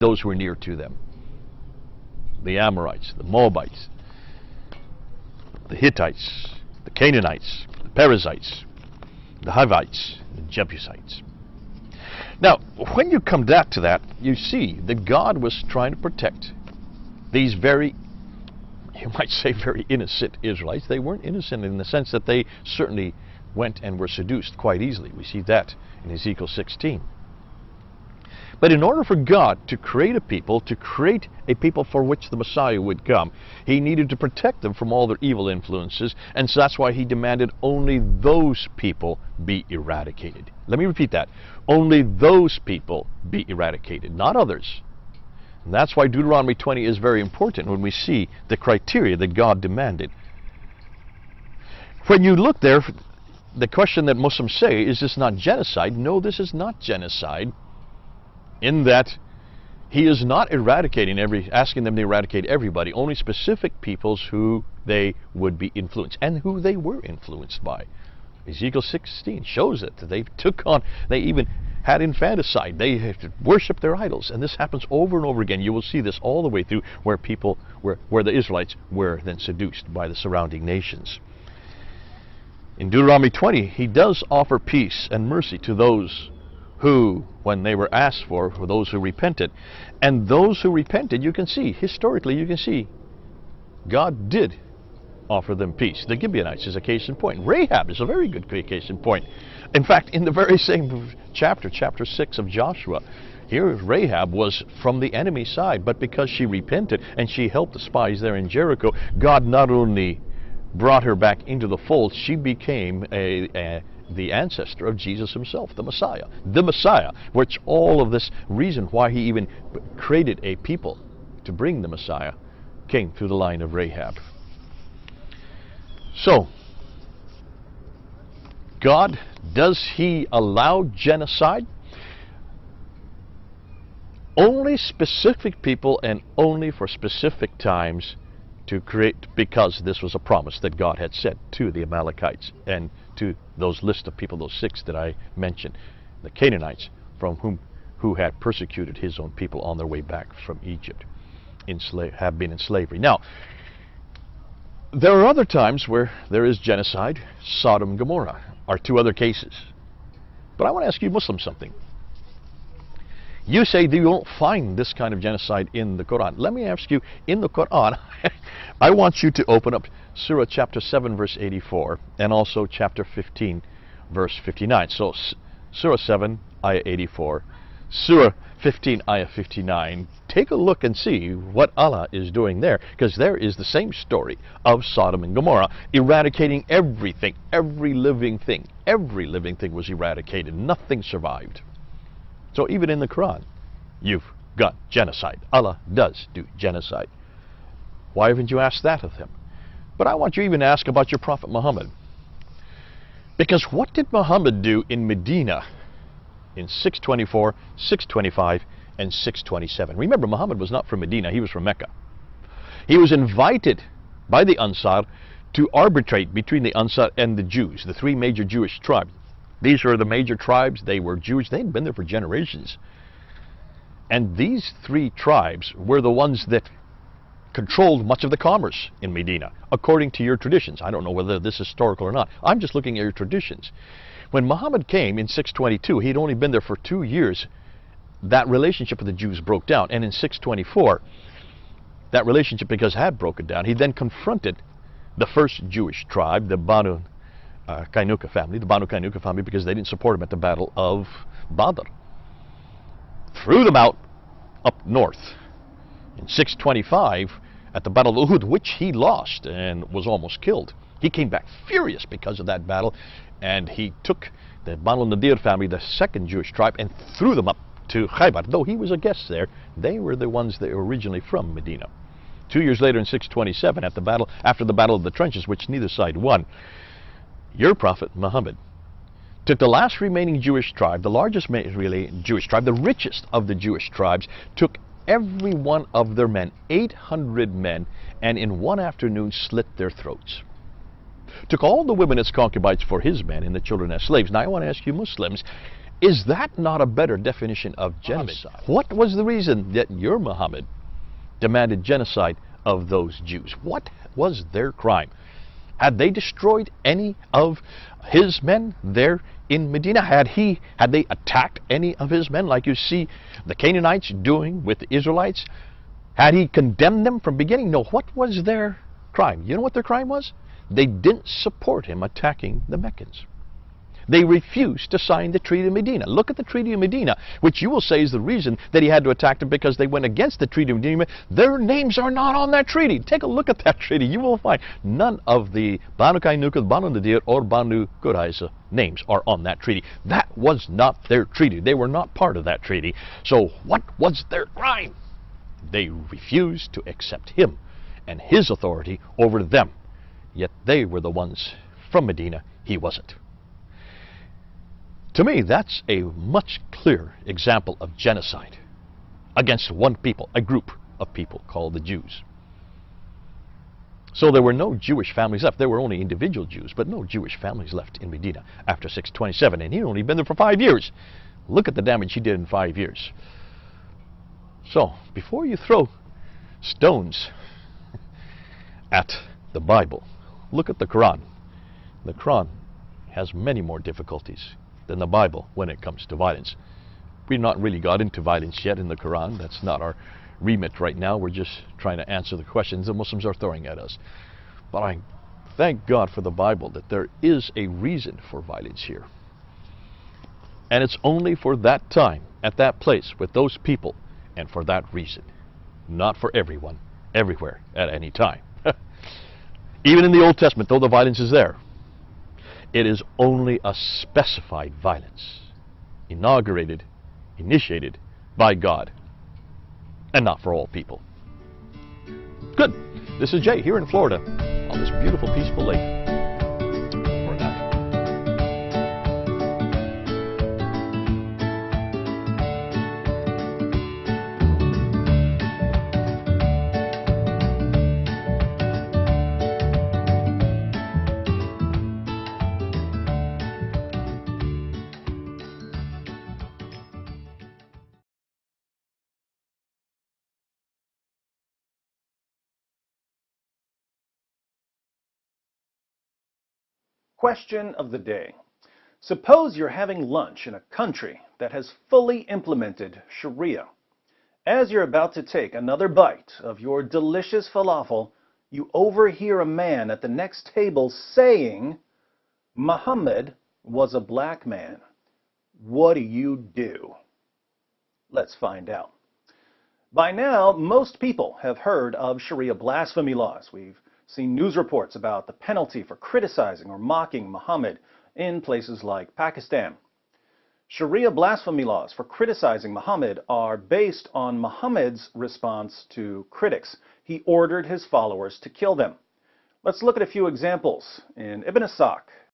those who were near to them. The Amorites, the Moabites, the Hittites, the Canaanites, the Perizzites, the Hivites, the Jebusites. Now, when you come back to that, you see that God was trying to protect these very, you might say, very innocent Israelites. They weren't innocent in the sense that they certainly went and were seduced quite easily. We see that in Ezekiel 16. But in order for God to create a people for which the Messiah would come, he needed to protect them from all their evil influences, and so that's why he demanded only those people be eradicated. Let me repeat that. Only those people be eradicated, not others. And that's why Deuteronomy 20 is very important when we see the criteria that God demanded. When you look there, the question that Muslims say, is this not genocide? No, this is not genocide, in that he is not asking them to eradicate everybody, only specific peoples who they would be influenced and who they were influenced by. Ezekiel 16 shows it. They even had infanticide. They worshipped their idols, and this happens over and over again. You will see this all the way through where the Israelites were then seduced by the surrounding nations. In Deuteronomy 20, he does offer peace and mercy to those who, when they were asked for those who repented. And those who repented, you can see, historically you can see, God did offer them peace. The Gibeonites is a case in point. Rahab is a very good case in point. In fact, in the very same chapter, chapter 6 of Joshua, here Rahab was from the enemy side, but because she repented and she helped the spies there in Jericho, God not only brought her back into the fold, she became the ancestor of Jesus himself, the Messiah, which all of this reason why he even created a people to bring the Messiah came through the line of Rahab. So, God, does he allow genocide? Only specific people and only for specific times to create, because this was a promise that God had said to the Amalekites and to those list of people, those 6 that I mentioned, the Canaanites, who had persecuted his own people on their way back from Egypt, have been in slavery. Now, there are other times where there is genocide. Sodom and Gomorrah are 2 other cases. But I want to ask you Muslims something. You say that you don't find this kind of genocide in the Quran. Let me ask you, in the Quran, I want you to open up Surah chapter 7 verse 84 and also chapter 15 verse 59. So Surah 7 ayah 84, Surah 15 ayah 59. Take a look and see what Allah is doing there, because there is the same story of Sodom and Gomorrah, eradicating everything, every living thing was eradicated, nothing survived. So even in the Quran, you've got genocide. Allah does do genocide. Why haven't you asked that of him? But I want you even to ask about your Prophet Muhammad. Because what did Muhammad do in Medina in 624, 625, and 627? Remember, Muhammad was not from Medina, he was from Mecca. He was invited by the Ansar to arbitrate between the Ansar and the Jews, the 3 major Jewish tribes. These are the major tribes. They were Jewish. They'd been there for generations. And these 3 tribes were the ones that controlled much of the commerce in Medina, according to your traditions. I don't know whether this is historical or not. I'm just looking at your traditions. When Muhammad came in 622, he'd only been there for 2 years. That relationship with the Jews broke down. And in 624, that relationship, because it had broken down, he then confronted the first Jewish tribe, the Banu Kainuka family, because they didn't support him at the Battle of Badr. Threw them out up north. In 625, at the Battle of Uhud, which he lost and was almost killed, he came back furious because of that battle, and he took the Banu Nadir family, the second Jewish tribe, and threw them up to Khaybar. Though he was a guest there, they were the ones that were originally from Medina. 2 years later, in 627, after the Battle of the Trenches, which neither side won, your Prophet Muhammad took the last remaining Jewish tribe, the largest Jewish tribe, the richest of the Jewish tribes, took every one of their men, 800 men, and in one afternoon slit their throats. Took all the women as concubines for his men and the children as slaves. Now I want to ask you Muslims, Is that not a better definition of genocide? What was the reason that your Muhammad demanded genocide of those Jews? What was their crime? Had they destroyed any of his men there in Medina? Had they attacked any of his men like you see the Canaanites doing with the Israelites? Had he condemned them from beginning? No. What was their crime? You know what their crime was? They didn't support him attacking the Meccans. They refused to sign the Treaty of Medina. Look at the Treaty of Medina, which you will say is the reason that he had to attack them, because they went against the Treaty of Medina. Their names are not on that treaty. Take a look at that treaty. You will find none of the Banu Kainuka, Banu Nadir, or Banu Qurayza names are on that treaty. That was not their treaty. They were not part of that treaty. So what was their crime? They refused to accept him and his authority over them. Yet they were the ones from Medina. He wasn't. To me, that's a much clearer example of genocide against one people, a group of people called the Jews. So there were no Jewish families left. There were only individual Jews, but no Jewish families left in Medina after 627. And he'd only been there for 5 years. Look at the damage he did in 5 years. So, before you throw stones at the Bible, look at the Quran. The Quran has many more difficulties than the Bible when it comes to violence. We've not really got into violence yet in the Quran. That's not our remit right now. We're just trying to answer the questions the Muslims are throwing at us. But I thank God for the Bible that there is a reason for violence here. And it's only for that time, at that place, with those people, and for that reason. Not for everyone, everywhere, at any time. Even in the Old Testament, though the violence is there, it is only a specified violence, initiated by God, and not for all people. Good. This is Jay here in Florida on this beautiful, peaceful lake. For now. Question of the day. Suppose you're having lunch in a country that has fully implemented Sharia. As you're about to take another bite of your delicious falafel, you overhear a man at the next table saying, "Muhammad was a black man." What do you do? Let's find out. By now, most people have heard of Sharia blasphemy laws. We've seen news reports about the penalty for criticizing or mocking Muhammad in places like Pakistan. Sharia blasphemy laws for criticizing Muhammad are based on Muhammad's response to critics. He ordered his followers to kill them. Let's look at a few examples. In Ibn Ishaq,